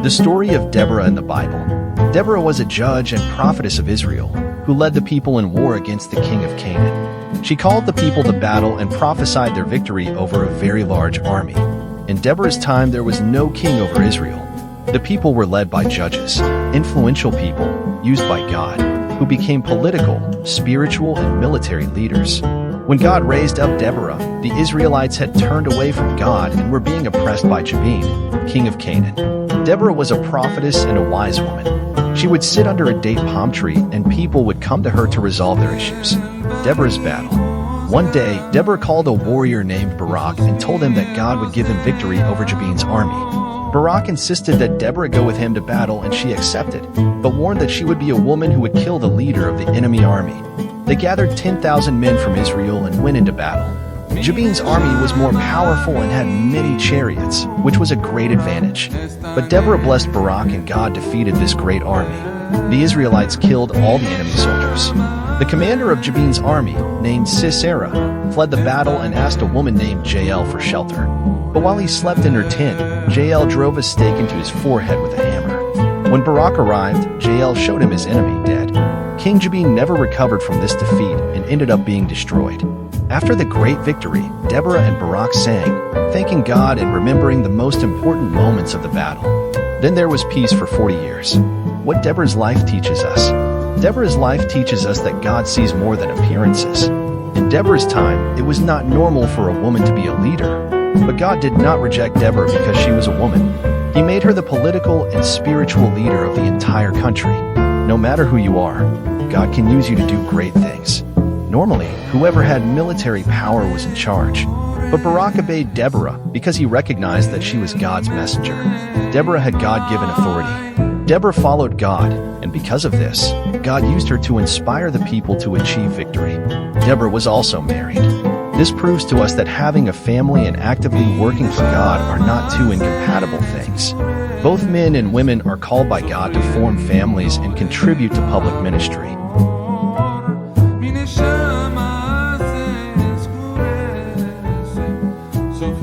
The story of Deborah in the Bible. Deborah was a judge and prophetess of Israel, who led the people in war against the king of Canaan. She called the people to battle and prophesied their victory over a very large army. In Deborah's time, there was no king over Israel. The people were led by judges, influential people, used by God, who became political, spiritual, and military leaders. When God raised up Deborah, the Israelites had turned away from God and were being oppressed by Gideon, king of Canaan. Deborah was a prophetess and a wise woman. She would sit under a date palm tree and people would come to her to resolve their issues. Deborah's battle. One day, Deborah called a warrior named Barak and told him that God would give him victory over Gideon's army. Barak insisted that Deborah go with him to battle, and she accepted, but warned that she would be a woman who would kill the leader of the enemy army. They gathered 10,000 men from Israel and went into battle. Gideon's army was more powerful and had many chariots, which was a great advantage. But Deborah blessed Barak, and God defeated this great army. The Israelites killed all the enemy soldiers. The commander of Gideon's army, named Sisera, fled the battle and asked a woman named Jael for shelter. But while he slept in her tent, Jael drove a stake into his forehead with a hammer. When Barak arrived, Jael showed him his enemy dead. King Gideon never recovered from this defeat and ended up being destroyed. After the great victory, Deborah and Barak sang, thanking God and remembering the most important moments of the battle. Then there was peace for 40 years. What Deborah's life teaches us. Deborah's life teaches us that God sees more than appearances. In Deborah's time, it was not normal for a woman to be a leader. But God did not reject Deborah because she was a woman. He made her the political and spiritual leader of the entire country. No matter who you are, God can use you to do great things. Normally, whoever had military power was in charge. But Barak obeyed Deborah because he recognized that she was God's messenger. Deborah had God-given authority. Deborah followed God, and because of this, God used her to inspire the people to achieve victory. Deborah was also married. This proves to us that having a family and actively working for God are not two incompatible things. Both men and women are called by God to form families and contribute to public ministry. So